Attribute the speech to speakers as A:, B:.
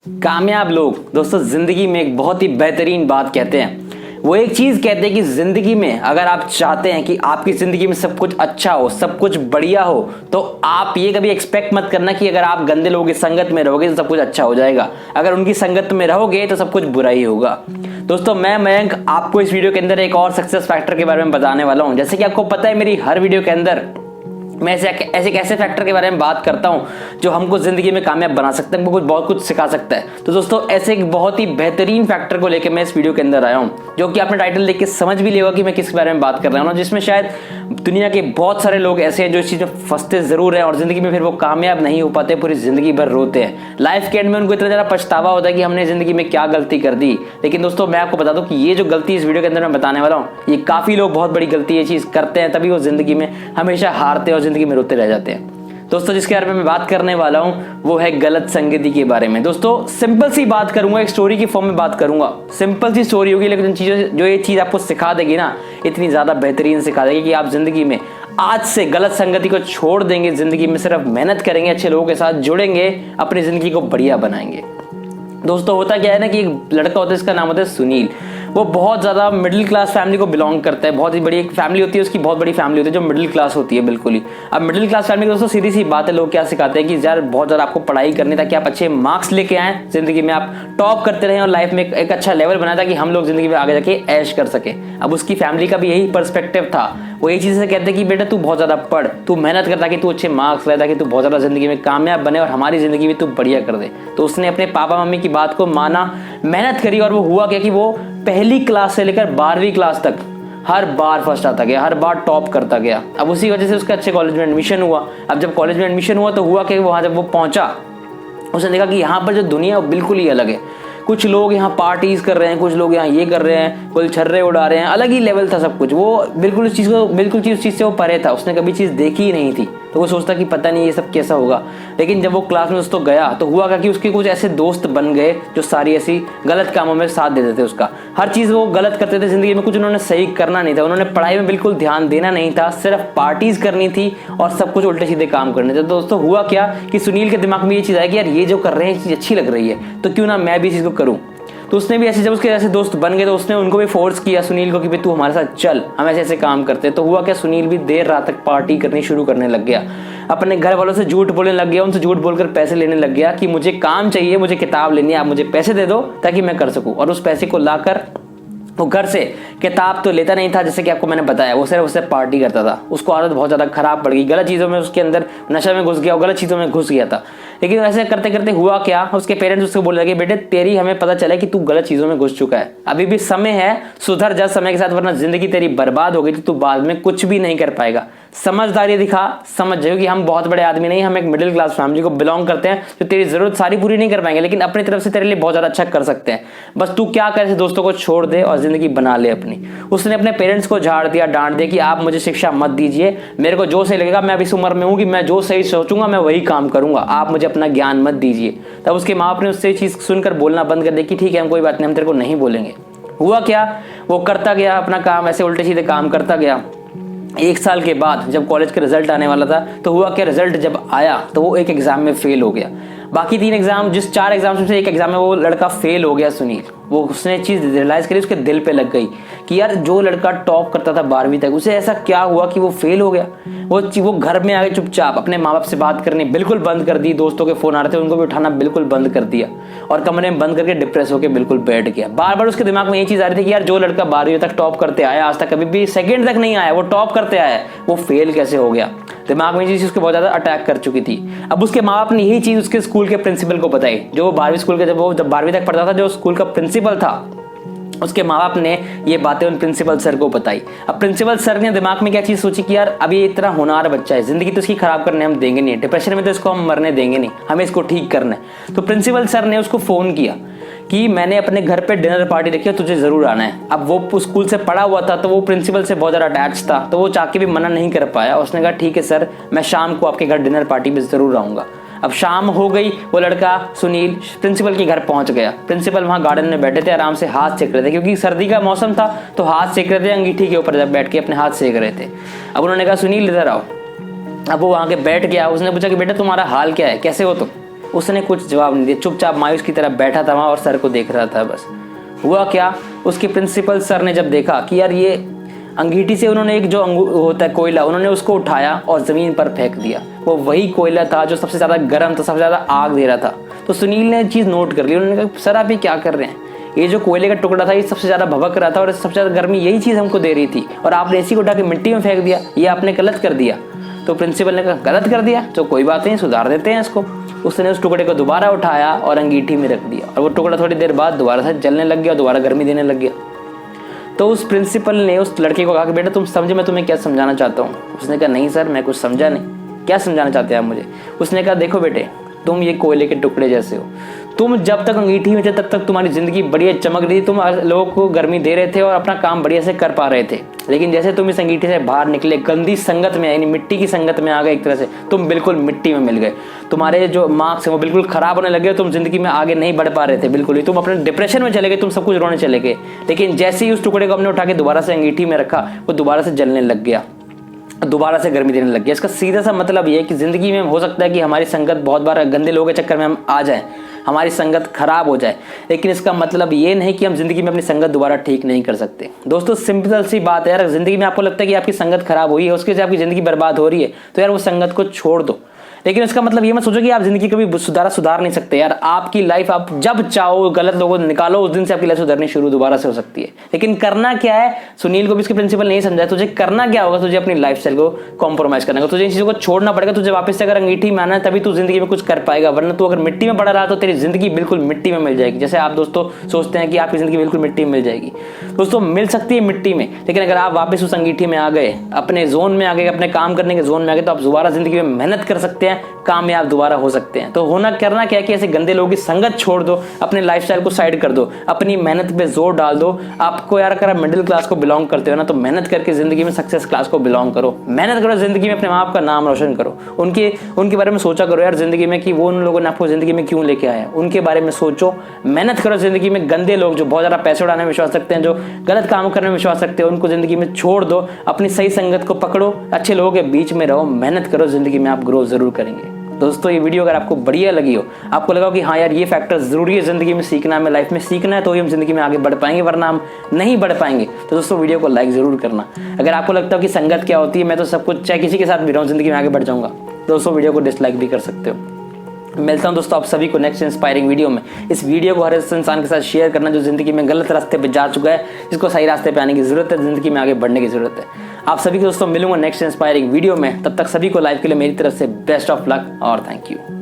A: कामयाब लोग दोस्तों जिंदगी में एक बहुत ही बेहतरीन बात कहते हैं। वो एक चीज कहते हैं कि जिंदगी में अगर आप चाहते हैं कि आपकी जिंदगी में सब कुछ अच्छा हो, सब कुछ बढ़िया हो, तो आप ये कभी एक्सपेक्ट मत करना कि अगर आप गंदे लोगों की संगत में रहोगे तो सब कुछ अच्छा हो जाएगा। अगर उनकी संगत में रहोगे तो सब कुछ बुरा ही होगा। दोस्तों मैं मयंक आपको इस वीडियो के अंदर एक और सक्सेस फैक्टर के बारे में बताने वाला हूं। जैसे कि आपको पता है मेरी हर वीडियो के अंदर मैं ऐसे फैक्टर के बारे में बात करता हूं जो हमको जिंदगी में कामयाब बना सकता है, हमको बहुत कुछ सिखा सकता है। तो दोस्तों ऐसे एक बहुत ही बेहतरीन फैक्टर को लेकर मैं इस वीडियो के अंदर आया हूं, जो कि आपने टाइटल देख के समझ भी लिया कि मैं किस बारे में बात कर रहा हूं, जिसमें शायद दुनिया के बहुत सारे लोग ऐसे हैं जो इस चीज में फंसते जरूर हैं और जिंदगी में फिर वो कामयाब नहीं हो पाते, पूरी जिंदगी भर रोते हैं। लाइफ के एंड में उनको इतना ज्यादा पछतावा होता है कि हमने जिंदगी में क्या गलती कर दी। लेकिन दोस्तों मैं आपको बता दूं कि ये जो गलती इस वीडियो के अंदर मैं बताने वाला हूँ, ये काफी लोग बहुत बड़ी गलती ये चीज करते हैं, तभी वो जिंदगी में हमेशा हारते हैं और जिंदगी में रोते रह जाते हैं। दोस्तों जिसके बारे में मैं बात करने वाला हूं वो है गलत संगति के बारे में। दोस्तों सिंपल सी बात करूंगा, एक स्टोरी की फॉर्म में बात करूंगा। सिंपल सी स्टोरी होगी लेकिन चीजें जो ये चीज आपको सिखा देगी ना, इतनी ज्यादा बेहतरीन सिखा देगी कि आप जिंदगी में आज से गलत संगति को छोड़ देंगे, जिंदगी में सिर्फ मेहनत करेंगे, अच्छे लोगों के साथ जुड़ेंगे, अपनी जिंदगी को बढ़िया बनाएंगे। दोस्तों होता क्या है ना कि एक लड़का होता है, इसका नाम होता है सुनील। वो बहुत ज़्यादा मिडिल क्लास फैमिली को बिलोंग करता है। बहुत ही बड़ी एक फैमिली होती है उसकी, बहुत बड़ी फैमिली होती है जो मिडिल क्लास होती है बिल्कुल ही। अब मिडिल क्लास फैमिली दोस्तों सीधी सी बात है, लोग क्या सिखाते हैं कि यार बहुत ज़्यादा आपको पढ़ाई करनी ताकि आप अच्छे मार्क्स लेके आए, जिंदगी में आप टॉप करते रहें और लाइफ में एक अच्छा लेवल बनाए ताकि हम लोग जिंदगी में आगे जाके ऐश कर सके। अब उसकी फैमिली का भी यही पर्सपेक्टिव था। वो ये चीज़ से कहते हैं कि बेटा तू बहुत ज़्यादा पढ़, तू मेहनत कर ताकि तू अच्छे मार्क्स लाए, ताकि तू बहुत ज़्यादा जिंदगी में कामयाब बने और हमारी जिंदगी में तू बढ़िया कर दे। तो उसने अपने पापा मम्मी की बात को माना, मेहनत करी और वो हुआ क्या कि वो पहली क्लास से लेकर 12वीं क्लास तक हर बार फर्स्ट आता गया, हर बार टॉप करता गया। अब उसी वजह से उसका अच्छे कॉलेज में एडमिशन हुआ। अब जब कॉलेज में एडमिशन हुआ तो हुआ कि वहाँ जब वो पहुंचा उसने देखा कि यहाँ पर जो दुनिया है बिल्कुल ही अलग है। कुछ लोग यहाँ पार्टीज कर रहे हैं, कुछ लोग यहाँ ये कर रहे हैं, कोई छर्रे उड़ा रहे हैं, अलग ही लेवल था सब कुछ। वो बिल्कुल उस चीज़ से वो परे था, उसने कभी चीज़ देखी ही नहीं थी। तो वो सोचता कि पता नहीं ये सब कैसा होगा। लेकिन जब वो क्लास में दोस्तों गया तो हुआ क्या कि उसके कुछ ऐसे दोस्त बन गए जो सारी ऐसी गलत कामों में साथ देते थे उसका। हर चीज़ वो गलत करते थे जिंदगी में, कुछ उन्होंने सही करना नहीं था, उन्होंने पढ़ाई में बिल्कुल ध्यान देना नहीं था, सिर्फ पार्टीज करनी थी और सब कुछ उल्टे सीधे काम करने थे। दोस्तों हुआ क्या कि सुनील के दिमाग में ये चीज़ आई कि यार ये जो कर रहे हैं ये चीज़ अच्छी लग रही है, तो क्यों ना मैं भी इस चीज़ को करूँ। तो उसने भी ऐसे जब उसके ऐसे दोस्त बन गए तो उसने उनको भी फोर्स किया सुनील को कि भाई तू हमारे साथ चल, हम ऐसे ऐसे काम करते हैं। तो हुआ क्या, सुनील भी देर रात तक पार्टी करनी शुरू करने लग गया, अपने घर वालों से झूठ बोलने लग गया, उनसे झूठ बोलकर पैसे लेने लग गया कि मुझे काम चाहिए, मुझे किताब लेनी है, आप मुझे पैसे दे दो ताकि मैं कर सकूं। और उस पैसे को लाकर वो घर से किताब तो लेता नहीं था, जैसे कि आपको मैंने बताया, वो सिर्फ उससे पार्टी करता था। उसको आदत बहुत ज़्यादा खराब पड़ गई, गलत चीज़ों में उसके अंदर नशा में घुस गया, और गलत चीज़ों में घुस गया था। लेकिन ऐसे करते करते हुआ क्या, उसके पेरेंट्स उसको बोलने लगे बेटे तेरी हमें पता चला कि तू गलत चीज़ों में घुस चुका है, अभी भी समय है, सुधर जा समय के साथ, वरना जिंदगी तेरी बर्बाद हो गई तो तू बाद में कुछ भी नहीं कर पाएगा। समझदारी दिखा, समझ जाओ कि हम बहुत बड़े आदमी नहीं, हम एक मिडिल क्लास फैमिली को बिलोंग करते हैं, तो तेरी जरूरत सारी पूरी नहीं कर पाएंगे लेकिन अपनी तरफ से तेरे लिए बहुत ज़्यादा अच्छा कर सकते हैं। बस तू क्या करे, दोस्तों को छोड़ दे और जिंदगी बना ले अपनी। उसने अपने पेरेंट्स को झाड़ दिया, डांट दिया कि आप मुझे शिक्षा मत दीजिए, मेरे को जो सही लगेगा, मैं अभी इस उम्र में हूँ कि मैं जो सही सोचूंगा मैं वही काम करूंगा, आप मुझे अपना ज्ञान मत दीजिए। तब उसके माँ बाप ने उससे चीज़ सुनकर बोलना बंद कर दिया कि ठीक है हम कोई बात नहीं, हम तेरे को नहीं बोलेंगे। हुआ क्या, वो करता गया अपना काम, ऐसे उल्टे सीधे काम करता गया। एक साल के बाद जब कॉलेज का रिजल्ट आने वाला था तो हुआ क्या, रिजल्ट जब आया तो वो एक एग्जाम में फेल हो गया। बाकी 3 एग्जाम, जिस 4 एग्जाम में से एक एग्जाम में वो लड़का फेल हो गया सुनील। वो उसने चीज़ रियलाइज करी, उसके दिल पे लग गई कि यार जो लड़का टॉप करता था 12वीं तक, उसे ऐसा क्या हुआ कि वो फेल हो गया। वो घर में आके चुपचाप अपने माँ बाप से बात करनी बिल्कुल बंद कर दी, दोस्तों के फोन आ रहे थे उनको भी उठाना बिल्कुल बंद कर दिया और कमरे में बंद करके डिप्रेस होकर बिल्कुल बैठ गया। बार बार उसके दिमाग में ये चीज़ आ रही थी कि यार जो लड़का 12वीं तक टॉप करते आया, आज तक कभी भी सेकंड तक नहीं आया, वो टॉप करते आया, वो फेल कैसे हो गया। दिमाग में ये चीज़ उसके बहुत ज़्यादा अटैक कर चुकी थी। अब उसके माँ बाप ने यही चीज़ उसके स्कूल के प्रिंसिपल को बताई, जो 12वीं स्कूल के जब 12वीं तक पढ़ता था, जो स्कूल का प्रिंसिपल था, उसके माँ बाप ने ये बातें उन प्रिंसिपल सर को बताई। अब प्रिंसिपल सर ने दिमाग में क्या चीज़ सोची कि यार अभी इतना होनहार बच्चा है, जिंदगी तो इसकी खराब करने हम देंगे नहीं, डिप्रेशन में तो इसको हम मरने देंगे नहीं, हमें इसको ठीक करना है। तो प्रिंसिपल सर ने उसको फ़ोन किया कि मैंने अपने घर पे डिनर पार्टी रखी है, तुझे ज़रूर आना है। अब वो स्कूल से पढ़ा हुआ था तो वो प्रिंसिपल से बहुत ज़्यादा अटैच था, तो वो चाह के भी मना नहीं कर पाया। उसने कहा ठीक है सर, मैं शाम को आपके घर डिनर पार्टी में ज़रूर आऊँगा। अब शाम हो गई, वो लड़का सुनील प्रिंसिपल के घर पहुंच गया। प्रिंसिपल वहां गार्डन में बैठे थे, आराम से हाथ सेक रहे थे, क्योंकि सर्दी का मौसम था तो हाथ सेक रहे थे, अंगीठी के ऊपर बैठ के अपने हाथ सेक रहे थे। अब उन्होंने कहा सुनील इधर आओ। अब वो वहां के बैठ गया, उसने पूछा कि बेटा तुम्हारा हाल क्या है, कैसे हो तुम। उसने कुछ जवाब नहीं दिया, चुपचाप मायूस की तरह बैठा था वहाँ और सर को देख रहा था बस। हुआ क्या, उसके प्रिंसिपल सर ने जब देखा कि यार ये अंगीठी से उन्होंने एक जो होता है कोयला, उन्होंने उसको उठाया और ज़मीन पर फेंक दिया। वो वही कोयला था जो सबसे ज़्यादा गर्म था, सबसे ज़्यादा आग दे रहा था। तो सुनील ने चीज़ नोट कर ली। उन्होंने कहा सर आप ये क्या कर रहे हैं, ये जो कोयले का टुकड़ा था ये सबसे ज़्यादा भभक रहा था और सबसे ज़्यादा गर्मी यही चीज़ हमको दे रही थी और आपने इसी को उठा के मिट्टी में फेंक दिया, ये आपने गलत कर दिया। तो प्रिंसिपल ने कहा गलत कर दिया तो कोई बात नहीं, सुधार देते हैं इसको। उसने उस टुकड़े को दोबारा उठाया और अंगीठी में रख दिया और वो टुकड़ा थोड़ी देर बाद दोबारा से जलने लग गया, दोबारा गर्मी देने लग गया। तो उस प्रिंसिपल ने उस लड़के को कहा कि बेटा तुम समझे मैं तुम्हें क्या समझाना चाहता हूँ। उसने कहा नहीं सर मैं कुछ समझा नहीं, क्या समझाना चाहते हैं आप मुझे। उसने कहा देखो बेटे तुम ये कोयले के टुकड़े जैसे हो, तुम जब तक अंगीठी में थे तब तक तुम्हारी ज़िंदगी बढ़िया चमक रही, तुम लोगों को गर्मी दे रहे थे और अपना काम बढ़िया से कर पा रहे थे। लेकिन जैसे तुम इस अंगीठी से बाहर निकले, गंदी संगत में यानी मिट्टी की संगत में आ गए, एक तरह से तुम बिल्कुल मिट्टी में मिल गए। तुम्हारे जो मार्क्स हैं वो बिल्कुल ख़राब होने लगे, तुम ज़िंदगी में आगे नहीं बढ़ पा रहे थे बिल्कुल ही, तुम अपने डिप्रेशन में चले गए, तुम सब कुछ रोने चले गए। लेकिन जैसे ही उस टुकड़े को हमने उठा के दोबारा से अंगीठी में रखा, वो दोबारा से जलने लग गया, दोबारा से गर्मी देने लग गया। इसका सीधा सा मतलब ये है कि ज़िंदगी में हो सकता है कि हमारी संगत बहुत बार गंदे लोगों के चक्कर में हम आ जाएं, हमारी संगत खराब हो जाए, लेकिन इसका मतलब ये नहीं कि हम ज़िंदगी में अपनी संगत दोबारा ठीक नहीं कर सकते। दोस्तों सिंपल सी बात है यार, ज़िंदगी में आपको लगता है कि आपकी संगत खराब हुई है, उसके से आपकी ज़िंदगी बर्बाद हो रही है, तो यार वो संगत को छोड़ दो। लेकिन इसका मतलब ये मत सोचो कि आप ज़िंदगी कभी सुधार नहीं सकते। यार आपकी लाइफ आप जब चाहो गलत लोगों को निकालो, उस दिन से आपकी लाइफ सुधरनी शुरू दोबारा से हो सकती है। लेकिन करना क्या है, सुनील को भी इसके प्रिंसिपल नहीं समझाया, तुझे करना क्या होगा, तुझे अपनी लाइफस्टाइल को कॉम्प्रोमाइज करना होगा, तुझे इन चीज़ों को छोड़ना पड़ेगा। तुझे वापस से अगर अंगीठी में आना है तभी तू जिंदगी में कुछ कर पाएगा, वरना तू अगर मिट्टी में पड़ा रहा तो तेरी जिंदगी बिल्कुल मिट्टी में मिल जाएगी। जैसे आप दोस्तों सोचते हैं कि आपकी जिंदगी बिल्कुल मिट्टी में मिल जाएगी, दोस्तों मिल सकती है मिट्टी में, लेकिन अगर आप वापस उस अंगीठी में आ गए, अपने जोन में आ गए, अपने काम करने के जोन में आ गए, तो आप दोबारा जिंदगी में मेहनत कर सकते हैं, कामयाब दोबारा हो सकते हैं। तो करना क्या है कि ऐसे गंदे लोगों की संगत छोड़ दो, अपने लाइफस्टाइल को साइड कर दो, अपनी मेहनत पे जोर डाल दो। आपको यार अगर आप मिडिल क्लास को बिलोंग करते हो ना, तो मेहनत करके जिंदगी में सक्सेस क्लास को बिलोंग करो, मेहनत करो जिंदगी में, अपने माँ बाप का नाम रोशन करो, उनके बारे में सोचा करो यार जिंदगी में कि वो उन लोगों ने आपको जिंदगी में क्यों लेके आया, उनके बारे में सोचो, मेहनत करो जिंदगी में। गंदे लोग जो बहुत ज्यादा पैसे उड़ाने में विश्वास रखते हैं, जो गलत काम करने में विश्वास रखते हैं, उनको जिंदगी में छोड़ दो, अपनी सही संगत को पकड़ो, अच्छे लोगों के बीच में रहो, मेहनत करो, जिंदगी में आप ग्रो जरूर करेंगे। दोस्तों ये वीडियो अगर आपको बढ़िया लगी हो, आपको लगा कि हाँ यार ये फैक्टर जरूरी है जिंदगी में सीखना, हमें लाइफ में सीखना है, तो ही हम जिंदगी में आगे बढ़ पाएंगे, वरना हम नहीं बढ़ पाएंगे। तो दोस्तों वीडियो को लाइक जरूर करना। अगर आपको लगता हो कि संगत क्या होती है, मैं तो सब कुछ चाहे किसी के साथ भी रहूं जिंदगी में आगे बढ़ जाऊंगा, दोस्तों वीडियो को डिसलाइक भी कर सकते हो। मिलता हूं दोस्तों आप सभी को नेक्स्ट इंस्पायरिंग वीडियो में। इस वीडियो को हर इंसान के साथ शेयर करना जो जिंदगी में गलत रास्ते पे जा चुका है, जिसको सही रास्ते पे आने की जरूरत है, जिंदगी में आगे बढ़ने की जरूरत है। आप सभी को दोस्तों मिलूंगा नेक्स्ट इंस्पायरिंग वीडियो में, तब तक सभी को लाइफ के लिए मेरी तरफ से बेस्ट ऑफ लक और थैंक यू।